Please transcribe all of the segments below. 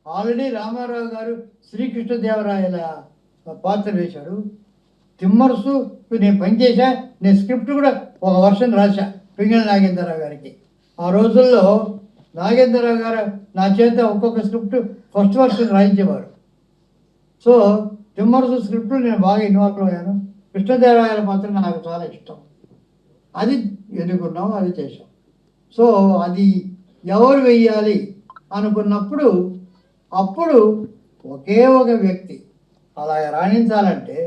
Already Ramarao గారు శ్రీకృష్ణదేవరాయల పాత్ర వేశాడు. తిమ్మరుసు నేను పనిచేశా, నేను స్క్రిప్ట్ కూడా ఒక వర్షన్ రాశా పింగళి నాగేంద్రరావు గారికి. ఆ రోజుల్లో నాగేంద్రరావు గారు నా చేత ఒక్కొక్క స్క్రిప్ట్ ఫస్ట్ వర్షన్ రాయించేవారు. సో తిమ్మరుసు స్క్రిప్ట్లో నేను బాగా ఇన్వాల్వ్ అయ్యాను. కృష్ణదేవరాయల పాత్ర నాకు చాలా ఇష్టం. అది ఎన్నుకున్నాం, అది చేశాం. సో అది ఎవరు వెయ్యాలి అనుకున్నప్పుడు అప్పుడు ఒకే ఒక వ్యక్తి అలా రాణించాలంటే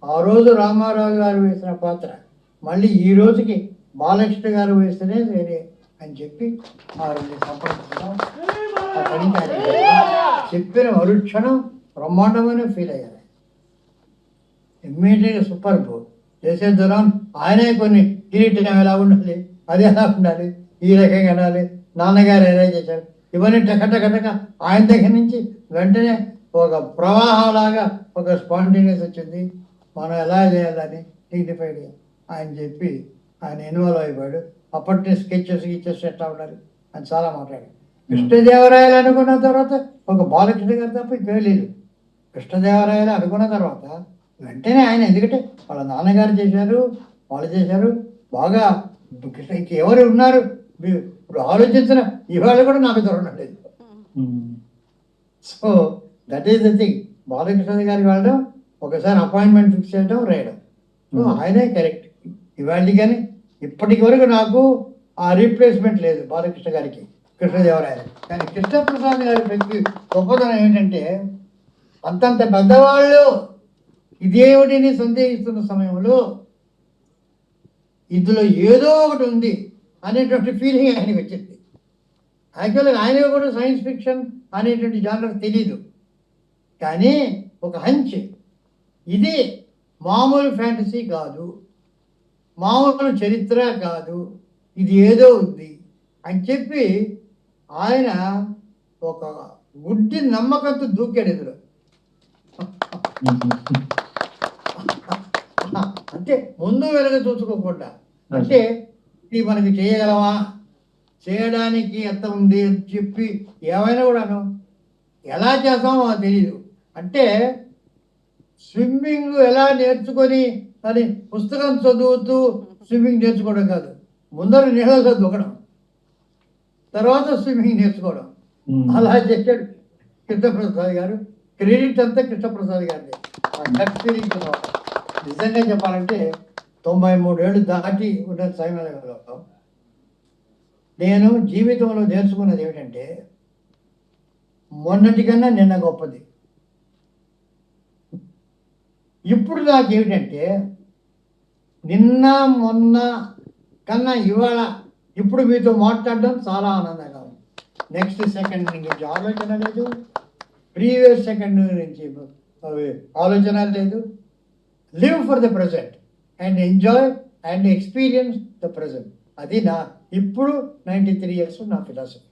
ఆ రోజు రామారావు గారు వేసిన పాత్ర మళ్ళీ ఈ రోజుకి బాలకృష్ణ గారు వేస్తేనే వేరే అని చెప్పి ఆ రెండు సంప్రదించడం చెప్పిన మరుక్షణం బ్రహ్మాండమైన ఫీల్ అయ్యారు. ఇమ్మీడియట్గా సూపర్ బో చేసేద్దాం. ఆయనే కొన్ని కిరీటం ఎలా ఉండాలి, అది ఎలా ఉండాలి, ఈ రకంగా ఉండాలి, నాన్నగారు ఎలా చేశారు, ఇవన్నీ టకటకటక ఆయన దగ్గర నుంచి వెంటనే ఒక ప్రవాహంలాగా ఒక స్పాంటేనియస్ వచ్చింది. మనం ఎలా చేయాలని డిగ్నిఫైడ్గా ఆయన చెప్పి ఆయన ఇన్వాల్వ్ అయిపోయాడు. అప్పటి స్కెచెస్ ఎట్లా ఉండాలి అని చాలా మాట్లాడాడు. కృష్ణదేవరాయలు అనుకున్న తర్వాత ఒక బాలకృష్ణ గారు తప్ప ఇంకేం లేదు. కృష్ణదేవరాయలు అనుకున్న తర్వాత వెంటనే ఆయన, ఎందుకంటే వాళ్ళ నాన్నగారు చేశారు, వాళ్ళు చేశారు బాగా. ఇంకెవరు ఉన్నారు ఇప్పుడు ఆలోచించిన ఇవాళ కూడా నాకు దొరకలేదు. So that is the thing. Balakrishna గారికి వెళ్ళడం, ఒకసారి అపాయింట్మెంట్ ఫిక్స్ చేయడం, రాయడం. సో ఆయనే కరెక్ట్ ఇవాళ. కానీ ఇప్పటికి వరకు నాకు ఆ రీప్లేస్మెంట్ లేదు బాలకృష్ణ గారికి కృష్ణదేవరాయలు. కానీ కృష్ణప్రసాద్ గారి వ్యక్తి గొప్పతనం ఏంటంటే అంతంత పెద్దవాళ్ళు ఇదేమిటిని సందేహిస్తున్న సమయంలో ఇందులో ఏదో ఒకటి ఉంది అనేటువంటి ఫీలింగ్ ఆయనకి వచ్చింది. యాక్చువల్గా ఆయనకు కూడా సైన్స్ ఫిక్షన్ అనేటువంటి జానర్ తెలీదు, కానీ ఒక హంచ్, ఇది మామూలు ఫ్యాంటసీ కాదు, మామూలు చరిత్ర కాదు, ఇది ఏదో ఉంది అని చెప్పి ఆయన ఒక గుడ్డి నమ్మకంతో దూకాడు ఇందులో. అంటే ముందు వెనక చూసుకోకుండా, అంటే ఇది మనకి చేయగలమా, చేయడానికి ఎంత ఉంది అని చెప్పి ఏమైనా కూడాను ఎలా చేస్తామో తెలియదు. అంటే స్విమ్మింగ్ ఎలా నేర్చుకొని అని పుస్తకం చదువుతూ స్విమ్మింగ్ నేర్చుకోవడం కాదు, ముందర నీళ్ళలో దూకడం, తర్వాత స్విమ్మింగ్ నేర్చుకోవడం. అలా చేశాడు కృష్ణప్రసాద్ గారు. క్రెడిట్ అంతా కృష్ణప్రసాద్ గారిది. నిజంగా చెప్పాలంటే 93 ఏళ్ళు దాటి ఉన్న సమయంలో నేను జీవితంలో నేర్చుకున్నది ఏమిటంటే మొన్నటికన్నా నిన్న గొప్పది. ఇప్పుడు నాకు ఏమిటంటే నిన్న మొన్న కన్నా ఇవాళ ఇప్పుడు మీతో మాట్లాడడం చాలా ఆనందంగా ఉంది. నెక్స్ట్ సెకండ్ నుంచి ఆలోచన లేదు, ప్రీవియస్ సెకండ్ నుంచి ఆలోచన లేదు. Live for the present and enjoy and experience the present. అది నా ఇప్పుడు 93 years నా ఫిలాసఫీ.